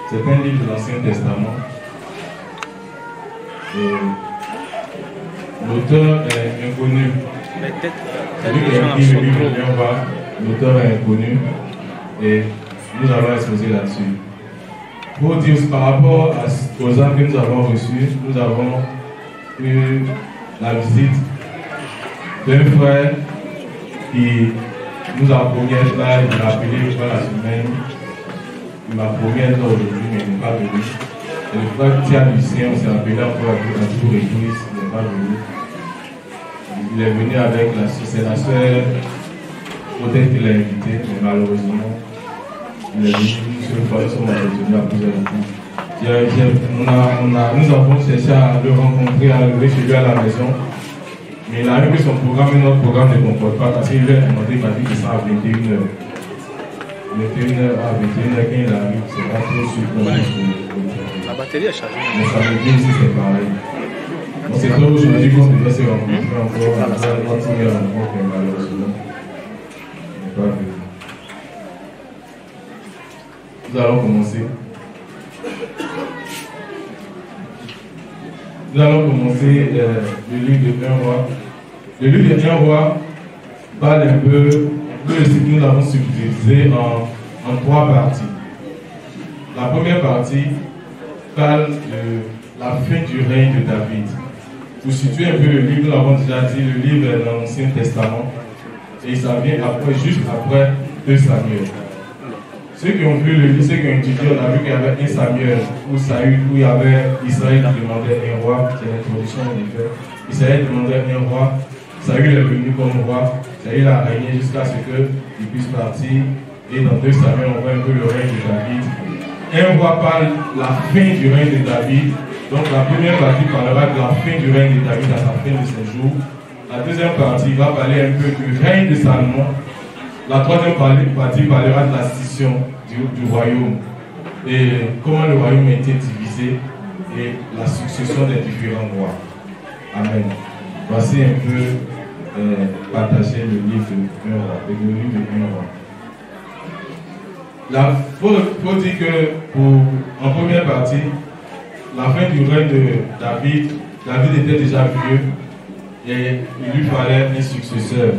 C'est un livre de l'Ancien Testament. L'auteur est inconnu. Celui qui a écrit le livre de Bien Roi, l'auteur est inconnu. Et nous allons exposer là-dessus. Pour dire par rapport aux âmes que nous avons reçues, nous avons eu la visite d'un frère qui nous a promis d'être là, il m'a appelé pendant la semaine. Il m'a promis d'être là aujourd'hui, mais il n'est pas venu. Et le frère Tia Lucien, on s'est appelé encore à Tour Église, il n'est pas venu. Il est venu avec c'est la soeur, peut-être qu'il l'a invité, mais malheureusement, il est venu une seule fois, ils sont retenus à plusieurs reprises. Nous avons cherché à le rencontrer, à lever chez lui à la maison. Mais il a vu que son programme et notre programme ne concordent pas parce qu'il lui a demandé, il m'a dit que ça à 21h. 21h à 21h, quand il arrive, c'est pas trop sûr. La batterie est chargée. Mais ça veut dire aussi c'est pareil. On s'est dit aujourd'hui qu'on devait se rencontrer encore à la première rencontre, mais malheureusement, il n'est pas venu. Nous allons commencer. Nous allons commencer le livre de 1 roi. Le livre de 1 roi parle un peu de ce que nous avons subdivisé en 3 parties. La première partie parle de la fin du règne de David. Pour situer un peu le livre, nous l'avons déjà dit, le livre est dans l'Ancien Testament et ça vient après, juste après 2 Samuel. Ceux qui ont vu le livre, ceux qui ont étudié, on a vu qu'il y avait 1 Samuel où il y avait Israël qui demandait un roi, c'est l'introduction en effet. Israël demandait un roi, Saül est venu comme roi, Saül a régné jusqu'à ce qu'il puisse partir. Et dans 2 Samuel, on voit un peu le règne de David. Un roi parle de la fin du règne de David. Donc la première partie parlera de la fin du règne de David à sa fin de ses jours. La deuxième partie va parler un peu du règne de Salomon. La troisième partie parlera de la scission du royaume et comment le royaume a été divisé et la succession des différents rois. Amen. Voici un peu partager le livre de 1 roi. Le livre de 1 roi. Il faut dire que en première partie, la fin du règne de David était déjà vieux et il lui fallait un successeur.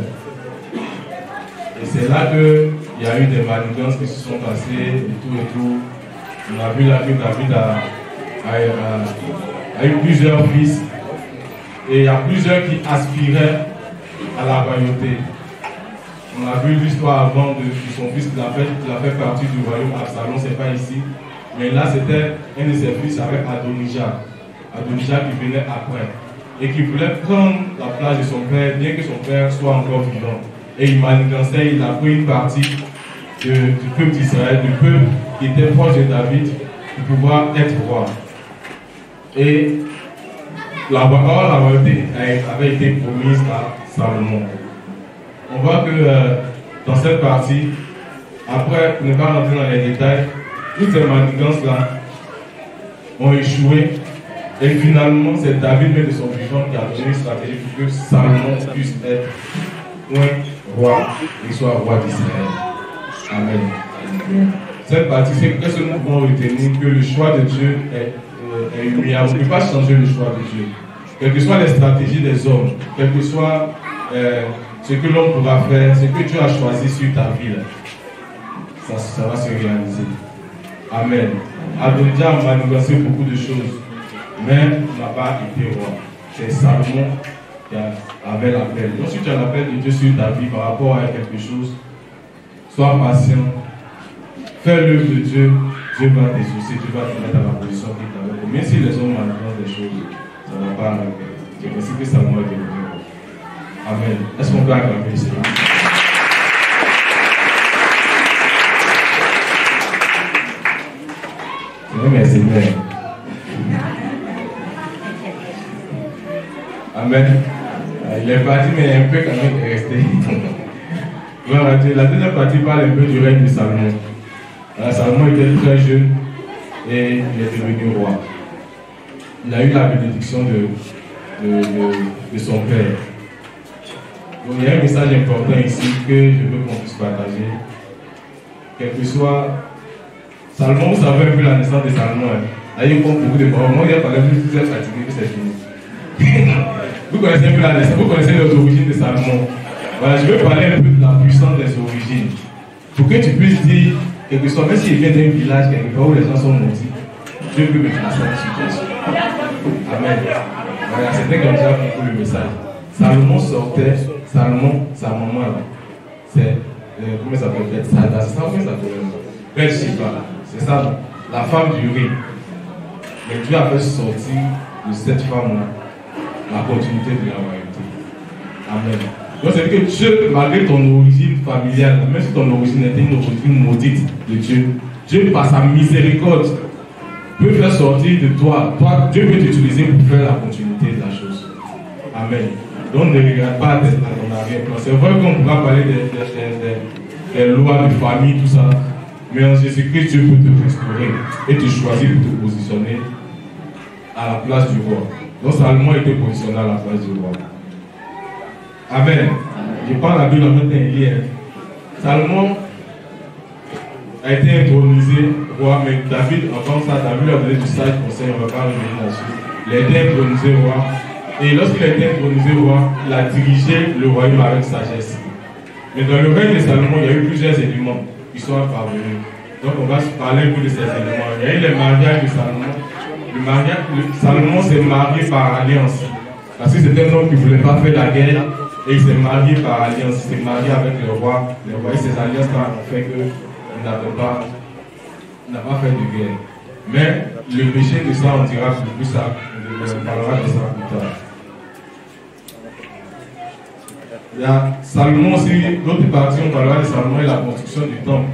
Et c'est là qu'il y a eu des manigances qui se sont passées et tout. On a vu là que David a eu plusieurs fils et il y a plusieurs qui aspiraient à la royauté. On a vu l'histoire avant de son fils qui a fait partie du royaume Absalom, c'est pas ici. Mais là c'était un de ses fils avec Adonijah. Adonijah qui venait après et qui voulait prendre la place de son père, bien que son père soit encore vivant. Et il manigançait, il a pris une partie du peuple d'Israël, du peuple qui était proche de David, pour pouvoir être roi. Et la royauté avait été promise à Salomon. On voit que dans cette partie, après, pour ne pas rentrer dans les détails, toutes ces manigances-là ont échoué. Et finalement, c'est David, même de son vivant, qui a donné une stratégie pour que Salomon puisse être roi et soit roi d'Israël. Amen. Cette partie, c'est que ce nous pouvons retenir que le choix de Dieu est immuable. On ne peut pas changer le choix de Dieu. Quelles que soient les stratégies des hommes, quel que soit ce que l'homme pourra faire, ce que Dieu a choisi sur ta vie, ça va se réaliser. Amen. Adonijah a manigancé beaucoup de choses, mais n'a pas été roi. C'est Salomon qui avait l'appel. Donc si tu as l'appel de Dieu sur ta vie par rapport à quelque chose, sois patient, fais l'œuvre de Dieu, Dieu va t'exaucer, Dieu va te mettre à la position qu'il t'avait promis. Même si les hommes manigancent des choses, ça ne va pas arriver. C'est possible que Salomon est devenu roi. Amen. Est-ce qu'on peut acclamer le Seigneur? Merci, Seigneur. Amen. Il est parti, mais un peu quand même resté. La deuxième partie parle un peu du règne de Salomon. Salomon était très jeune et il est devenu roi. Il a eu la bénédiction de son père. Donc il y a un message important ici que je veux qu'on puisse partager. Quel que soit Salomon, vous savez un peu la naissance de Salomon. Là, il compte beaucoup de paroles. Moi, il a parlé plus, vous êtes fatigué, que c'est fini. Vous connaissez un peu la naissance, vous connaissez les origines de Salomon. Voilà, je vais parler un peu de la puissance des origines. Pour que tu puisses dire, quelque chose, même s'il vient d'un village quelque part où les gens sont maudits, Dieu peut me placer une situation. Amen. Voilà, c'était comme ça pour le message. Salomon sortait, Salomon, sa maman là, c'est, comment ça s'appelle, Sada, c'est ça, comment ça s'appelle, Bathsheba, c'est ça, la femme du riz. Mais Dieu a fait sortir de cette femme-là la continuité de la royauté. Amen. Donc c'est que Dieu, malgré ton origine familiale, même si ton origine était une origine maudite de Dieu, Dieu par sa miséricorde peut faire sortir de toi, Dieu peut t'utiliser pour faire la continuité de la chose. Amen. Donc ne regarde pas à ton arrière-plan. C'est vrai qu'on pourra parler des lois de famille, tout ça, mais en Jésus-Christ, Dieu peut te restaurer et te choisir pour te positionner à la place du roi. Donc Salomon était positionné à la place du roi. Amen. Je parle la Bible en même temps. Salomon a été intronisé roi, mais David, avant ça, David a donné du sage conseil, on ne va pas revenir là-dessus. Il a été intronisé roi. Et lorsqu'il a été intronisé roi, il a dirigé le royaume avec sagesse. Mais dans le règne de Salomon, il y a eu plusieurs éléments qui sont apparus. Donc on va se parler un peu de ces éléments. Il y a eu le mariage de Salomon. Salomon s'est marié par alliance. Parce que c'était un homme qui ne voulait pas faire la guerre. Et il s'est marié par alliance. Il s'est marié avec le roi. Le roi et ses alliances ont fait qu'il n'a pas fait de guerre. Mais le péché de ça, on dira plus ça. On parlera de ça plus tard. Il y a Salomon aussi, l'autre partie, on parlera de Salomon et la construction du temple.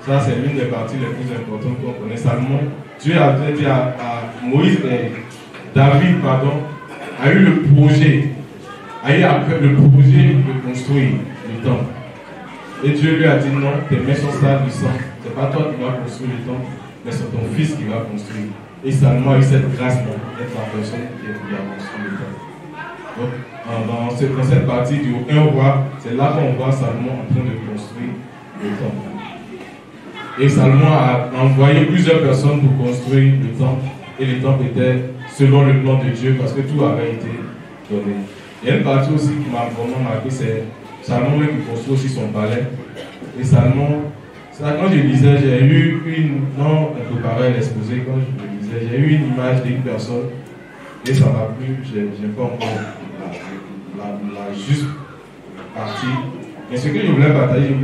Ça, c'est l'une des parties les plus importantes qu'on connaît. Salomon, Dieu a dit à Moïse, David, a eu le projet, de construire le temple. Et Dieu lui a dit non, tes mains sont sales du sang. Ce n'est pas toi qui vas construire le temple, mais c'est ton fils qui va construire. Et Salomon a eu cette grâce d'être la personne qui a construit le temple. Donc, dans cette partie du 1 roi, c'est là qu'on voit Salomon en train de construire le temple. Et Salomon a envoyé plusieurs personnes pour construire le temple. Et le temple était selon le plan de Dieu parce que tout avait été donné. Il y a une partie aussi qui m'a vraiment marqué, c'est Salomon qui construit aussi son palais. Et Salomon, quand je lisais, j'ai eu non, un peu pareil l'exposé, quand je lisais, j'ai eu une image d'une personne. Et ça m'a plu, j'ai pas encore la juste partie. Mais ce que je voulais partager,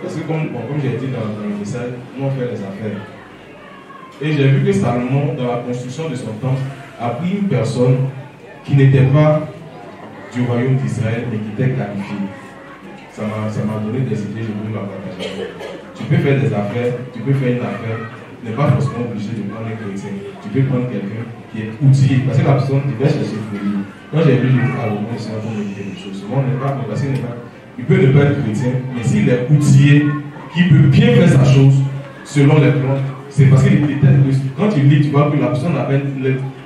parce que comme j'ai dit dans le message, nous on fait les affaires. Et j'ai vu que Salomon, dans la construction de son temple, a pris une personne qui n'était pas du royaume d'Israël, mais qui était qualifiée. Ça m'a donné des idées, je voulais la partager. Tu peux faire des affaires, tu peux faire une affaire, tu n'es pas forcément obligé de prendre un chrétien. Tu peux prendre quelqu'un qui est outillé. Parce que la personne, tu vas chercher folie. Quand j'ai lu le livre, au moins, c'est un peu méditer les choses. Souvent, on n'est pas, parce qu'il n'est pas. Il peut ne pas être chrétien, mais s'il est outillé, qui peut bien faire sa chose selon les plans, c'est parce qu'il était. Quand il lit, tu vois que la personne avait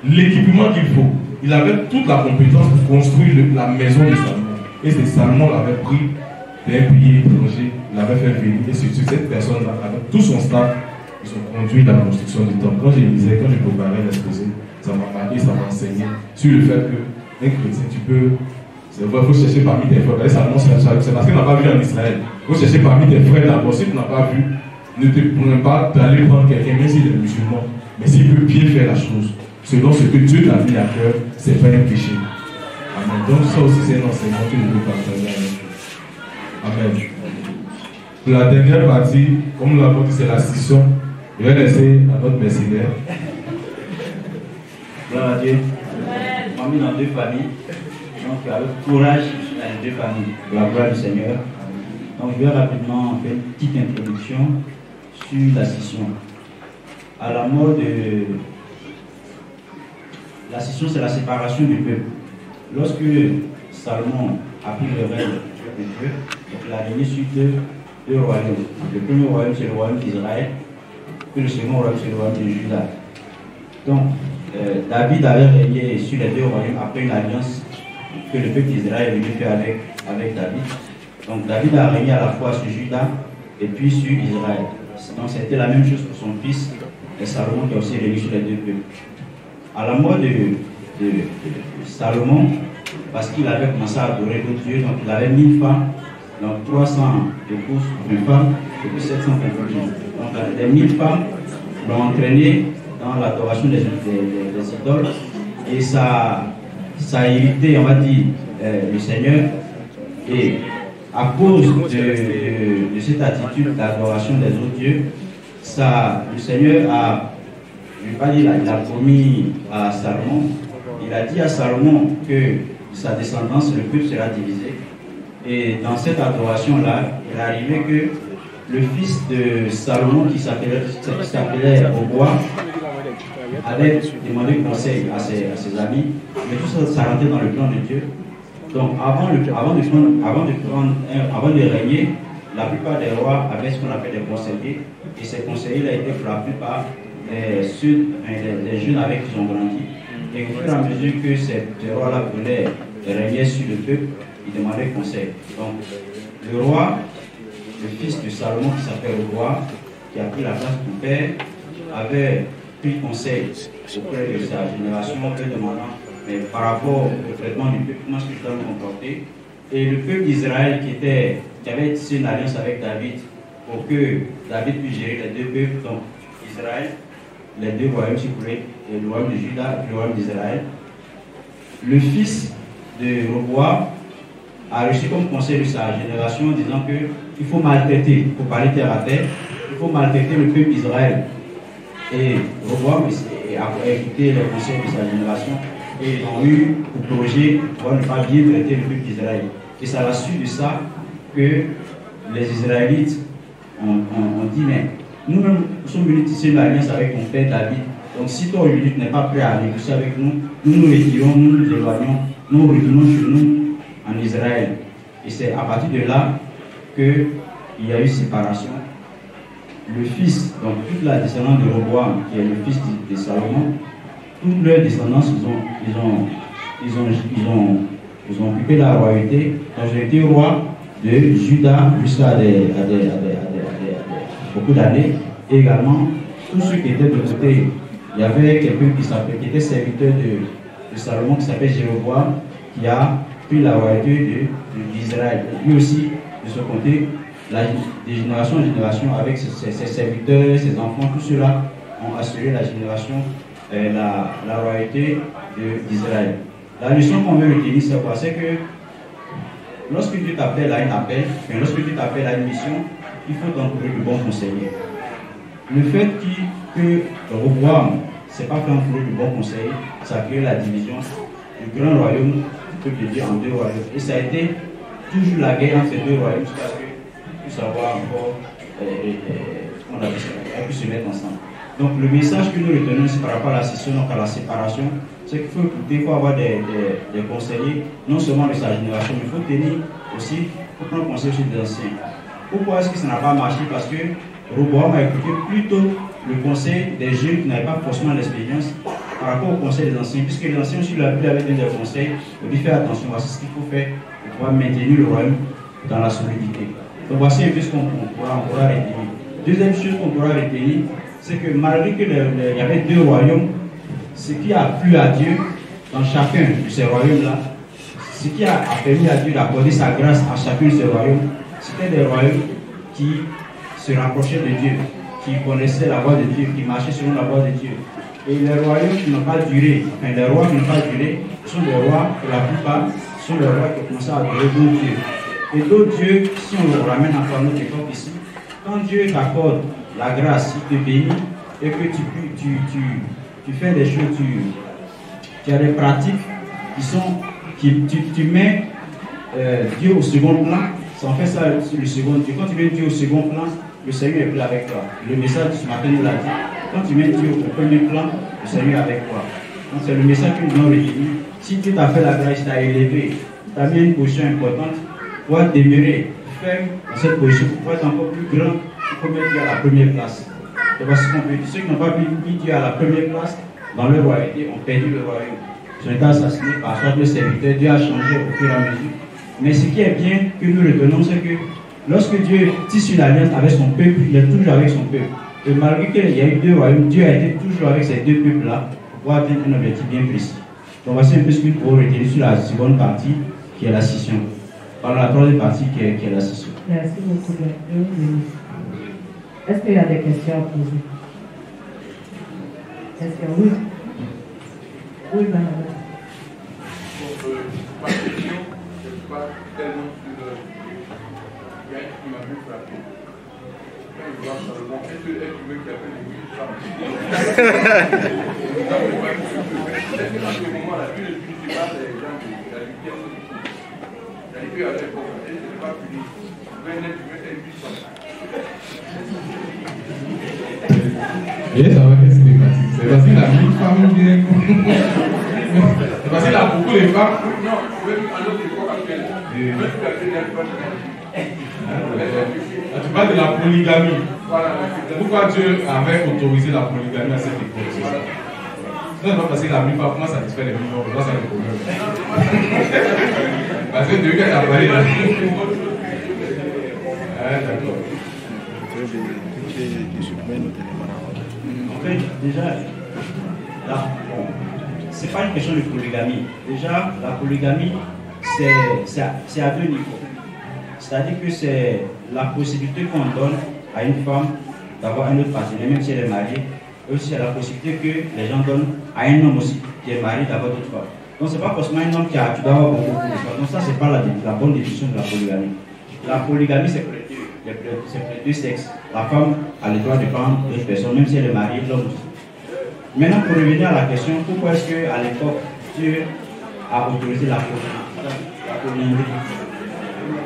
l'équipement qu'il faut. Il avait toute la compétence pour construire la maison de Salomon. Et c'est Salomon l'avait pris d'un pays étranger, l'avait fait venir. Et c'est cette personne-là, avec tout son staff, ils sont conduits dans la construction du temple. Quand je lisais, quand je préparais l'exposé, ça m'a marqué, ça m'a enseigné sur le fait qu'un chrétien, tu peux. C'est vrai, il faut chercher parmi tes frères. Salomon, c'est parce qu'il n'a pas vu en Israël. Il faut chercher parmi tes frères d'abord. Si tu n'as pas vu, ne te prends pas d'aller prendre quelqu'un, même s'il est musulman. Mais s'il peut bien faire la chose, selon ce que Dieu t'a mis à cœur, c'est pas un péché. Amen. Donc ça aussi, c'est un enseignement que je veux partager avec vous. Amen. Pour la dernière partie, comme nous l'avons dit, c'est la scission. Je vais laisser à notre mercenaire. Gloire à Dieu. On mis dans deux familles. Donc avec courage, dans les deux familles. La gloire du Seigneur. Donc je vais rapidement faire une petite introduction sur la scission. À la mort de la scission, c'est la séparation du peuple. Lorsque Salomon a pris le règne de Dieu, il a régné sur deux royaumes. Le premier royaume, c'est le royaume d'Israël, puis le second royaume, c'est le royaume de Juda. Donc, David avait régné sur les deux royaumes après une alliance que le peuple d'Israël est venu faire avec David. Donc, David a régné à la fois sur Juda et puis sur Israël. Donc c'était la même chose pour son fils, Salomon, qui a aussi régné sur les deux peuples. À la mort de Salomon, parce qu'il avait commencé à adorer d'autres dieux, donc il avait 1000 femmes, donc 300 épouses pour une femme, et puis 700 concubines. Donc les 1000 femmes l'ont entraîné dans l'adoration des idoles, et ça a irrité, on va dire, le Seigneur. Et à cause de cette attitude d'adoration des autres dieux, le Seigneur a, je ne vais pas dire, il a promis à Salomon, il a dit à Salomon que sa descendance, le peuple sera divisé. Et dans cette adoration-là, il est arrivé que le fils de Salomon, qui s'appelait Roboam, avait demandé conseil à ses amis, mais tout ça rentrait dans le plan de Dieu. Donc avant de régner, la plupart des rois avaient ce qu'on appelle des conseillers, et ces conseillers-là étaient pour la plupart les jeunes avec qui ils ont grandi. Et au fur et à mesure que ces rois-là voulaient régner sur le peuple, ils demandaient conseil. Donc le roi, le fils de Salomon qui s'appelle Roboam, qui a pris la place du père, avait pris conseil auprès de sa génération en demandant, mais par rapport au traitement du peuple, comment est-ce que je dois me comporter? Et le peuple d'Israël qui avait tissé une alliance avec David pour que David puisse gérer les deux peuples, donc Israël, les deux royaumes, si vous voulez, le royaume de Juda et le royaume d'Israël. Le fils de Roboam a reçu comme conseil de sa génération en disant qu'il faut maltraiter, il faut parler terre à terre, il faut maltraiter le peuple d'Israël. Et Roboam a écouté les conseils de sa génération et ils ont eu pour projet de ne pas bien traiter le peuple d'Israël. Et c'est à la suite de ça que les Israélites ont dit, mais nous-mêmes, nous sommes venus tisser une alliance avec ton père David. Donc si toi aujourd'hui tu n'es pas prêt à négocier avec nous, nous nous retirons, nous nous éloignons, nous retournons chez nous en Israël. Et c'est à partir de là qu'il y a eu séparation. Le fils, donc toute la descendance de Roboam, qui est le fils de Salomon, toute leur descendance, ils ont occupé la royauté. Donc j'ai été roi de Juda jusqu'à beaucoup d'années. Et également, tous ceux qui étaient de côté, il y avait quelqu'un qui était serviteur de Salomon, qui s'appelle Jéroboam, qui a pris la royauté d'Israël. Lui aussi, de son côté, de génération en génération, avec ses serviteurs, ses enfants, tout cela ont assuré la génération, la royauté d'Israël. La leçon qu'on veut retenir, c'est quoi? C'est que lorsque Dieu t'appelle à un appel, lorsque Dieu t'appelle à une mission, il faut t'entourer de bons conseillers. Le fait que Roboam ne s'est pas fait entourer de bons conseillers, ça a créé la division du grand royaume, je peux te dire, en deux royaumes. Et ça a été toujours la guerre entre ces deux royaumes jusqu'à ce que puisse avoir encore on pu se mettre ensemble. Donc le message que nous retenons c'est par rapport à la scission, donc à la séparation, c'est qu'il faut écouter, il faut avoir des conseillers, non seulement de sa génération, mais il faut tenir aussi, il faut prendre conseil aussi des anciens. Pourquoi est-ce que ça n'a pas marché? Parce que Roboam a écouté plutôt le conseil des jeunes qui n'avaient pas forcément l'expérience par rapport au conseil des anciens, puisque les anciens aussi lui avaient donné des conseils, il dit faire attention, voici ce qu'il faut faire pour pouvoir maintenir le royaume dans la solidité. Donc voici un peu ce qu'on pourra retenir. Deuxième chose qu'on pourra retenir, c'est que malgré qu'il y avait deux royaumes, ce qui a plu à Dieu dans chacun de ces royaumes-là, ce qui a permis à Dieu d'accorder sa grâce à chacun de ces royaumes, c'était des royaumes qui se rapprochaient de Dieu, qui connaissaient la voie de Dieu, qui marchaient selon la voie de Dieu. Et les royaumes qui n'ont pas duré, enfin les rois qui n'ont pas duré, sont des rois, pour la plupart, sont des rois qui ont commencé à adorer d'autres dieux. Et d'autres dieux, si on le ramène encore à notre époque ici, quand Dieu t'accorde la grâce, il te bénit, et que tu fais des choses, tu as des pratiques tu mets Dieu au second plan, ça en fait ça le second Dieu. Quand tu mets Dieu au second plan, le Seigneur est plus avec toi. Le message de ce matin nous l'a dit. Quand tu mets Dieu au premier plan, le Seigneur est avec toi. Donc c'est le message que nous avons retenir. Si Dieu t'a fait la grâce, t'a élevé, t'a mis une position importante, pour demeurer ferme dans cette position, pour être encore plus grand, il faut mettre Dieu à la première place. Et voici ce qu'on peut dire. Ceux qui n'ont pas mis Dieu à la première place, dans leur royauté, ont perdu le royaume. Ils ont été assassinés par soit le serviteur. Dieu a changé au fur et à mesure. Mais ce qui est bien que nous retenons, c'est que Lorsque Dieu tisse une alliance avec son peuple, il est toujours avec son peuple. Et malgré qu'il y a eu deux royaumes, Dieu a été toujours avec ces deux peuples-là pour atteindre un objectif bien précis. Donc voici un peu ce qu'il faut retenir sur la seconde partie qui est la scission. Par la troisième partie qui est la scission. Merci beaucoup. Est-ce qu'il y a des questions à poser? Est-ce que oui? Oui, madame. Ma question, je ne suis pas tellement sur le. Il y a un qui m'a vu frapper. Quand il voit Salomon, est-ce que tu veux qu'il appelle l'église frappe? Est-ce que dans ce moment-là, tu ne puisses pas les gens de la lumière? Il y a à l'époque, et je ne pas puni. Venez, tu veux être puissant. Et ça va être cinématique. C'est facile à 1000 femmes ou bien. C'est facile à beaucoup les femmes. Non, même à notre époque actuelle. Tu parles de la polygamie. Voilà. Pourquoi Dieu avait autorisé la polygamie à cette époque? C'est pas facile à 1000 femmes. Comment satisfaire les 1000 femmes? Là, c'est le problème. Parce que Dieu a parlé là. D'accord. En fait, déjà, là, bon, c'est pas une question de polygamie. Déjà, la polygamie, c'est à deux niveaux. C'est-à-dire que c'est la possibilité qu'on donne à une femme d'avoir un autre partenaire, même si elle est mariée. Et aussi, c'est la possibilité que les gens donnent à un homme aussi qui est marié d'avoir d'autres femmes. Donc, c'est pas forcément un homme qui a, tu dois avoir beaucoup de femmes. Donc, ça, c'est pas la bonne définition de la polygamie. La polygamie, c'est pour les deux sexes. La femme a le droit de prendre d'autres personnes, même si elle est mariée, l'homme aussi. Maintenant, pour revenir à la question, pourquoi est-ce qu'à l'époque, Dieu a autorisé la polyandrie?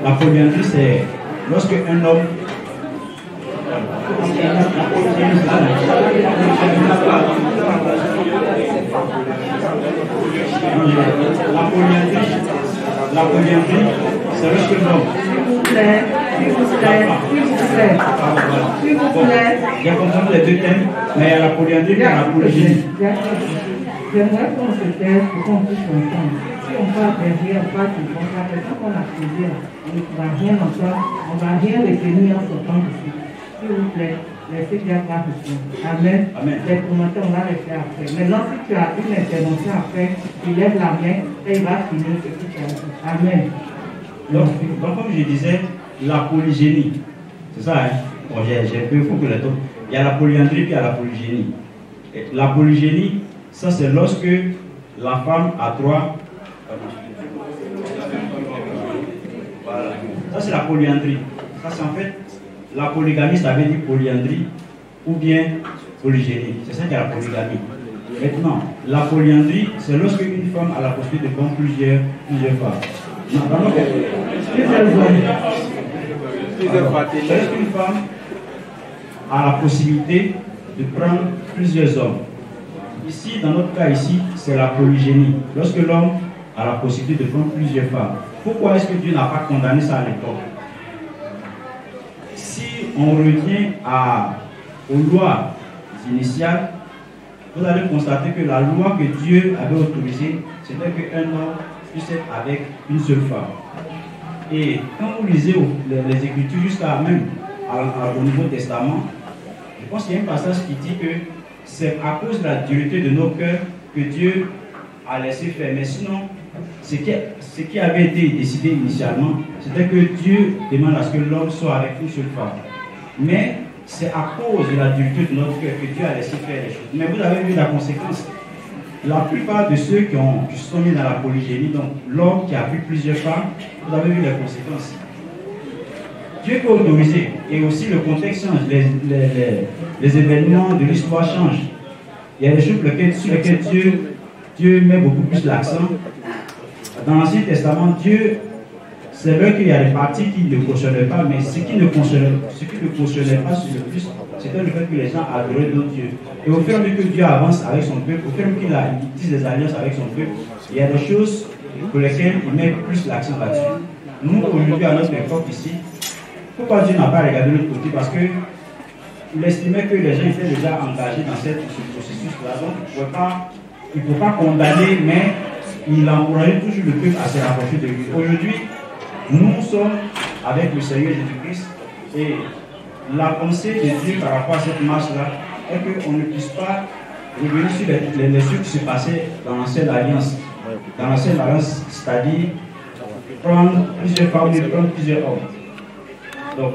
La polyandrie, c'est lorsque un homme. La polyandrie, c'est lorsque l'homme. S'il vous plaît. Il y a comprendre les deux thèmes, mais il y a la polyandrie et la polygynie. J'aimerais qu'on se taise pour qu'on puisse entendre. Si on parle derrière, on parle du bon, la personne qu'on a posée, on ne va rien entendre, on ne va rien retenir en sortant d'ici. S'il vous plaît, laissez bien voir répondre. Amen. Amen. Les commentaires, on va les faire après. Maintenant, si tu as une intervention après, tu lèves la main et il va finir ce que tu as dit. Amen. Donc, comme je disais, la polygynie, c'est ça, hein? Bon, j'ai peu, il faut que les autres. Il y a la polyandrie puis il y a la polygynie. Et la polygynie, ça c'est lorsque la femme a droit. Voilà. Ça c'est la polyandrie. Ça c'est en fait la polygamie, ça veut dire polyandrie ou bien polygynie. C'est ça qui est la polygamie. Maintenant, la polyandrie, c'est lorsque une femme a la possibilité de prendre plusieurs femmes. Lorsqu'une femme a la possibilité de prendre plusieurs hommes. Ici, dans notre cas ici, c'est la polygynie. Lorsque l'homme a la possibilité de prendre plusieurs femmes. Pourquoi est-ce que Dieu n'a pas condamné ça à l'époque? Si on revient aux lois initiales, vous allez constater que la loi que Dieu avait autorisée, c'était qu'un homme puisse être avec une seule femme. Et quand vous lisez les Écritures jusqu'à même au Nouveau Testament, je pense qu'il y a un passage qui dit que c'est à cause de la dureté de nos cœurs que Dieu a laissé faire. Mais sinon, ce qui avait été décidé initialement, c'était que Dieu demande à ce que l'homme soit avec une seule femme. Mais c'est à cause de la dureté de notre cœur que Dieu a laissé faire les choses. Mais vous avez vu la conséquence. La plupart de ceux qui sont mis dans la polygynie, donc l'homme qui a pris plusieurs femmes, vous avez vu les conséquences. Dieu peut autoriser, et aussi le contexte change, les événements de l'histoire changent. Il y a des choses sur lesquelles Dieu met beaucoup plus l'accent. Dans l'Ancien Testament, Dieu, c'est vrai qu'il y a des parties qui ne cautionnaient pas, mais ce qui ne cautionnait pas sur le plus, c'était le fait que les gens adoraient d'autres dieux. Et au fur et à mesure que Dieu avance avec son peuple, au fur et à mesure qu'il tisse des alliances avec son peuple, il y a des choses pour lesquelles il met plus l'accent là-dessus. Nous, aujourd'hui, à notre époque ici, pourquoi Dieu n'a pas regardé de l'autre côté? Parce qu'il estimait que les gens étaient déjà engagés dans ce processus-là. Donc, il ne faut pas condamner, mais il encourageait toujours le peuple à se rapprocher de lui. Aujourd'hui, nous sommes avec le Seigneur Jésus-Christ. Et la pensée de Dieu par rapport à cette marche-là est qu'on ne puisse pas revenir sur les choses qui se passaient dans l'ancienne alliance. Dans l'ancienne alliance, c'est-à-dire prendre plusieurs femmes et prendre plusieurs hommes. Donc,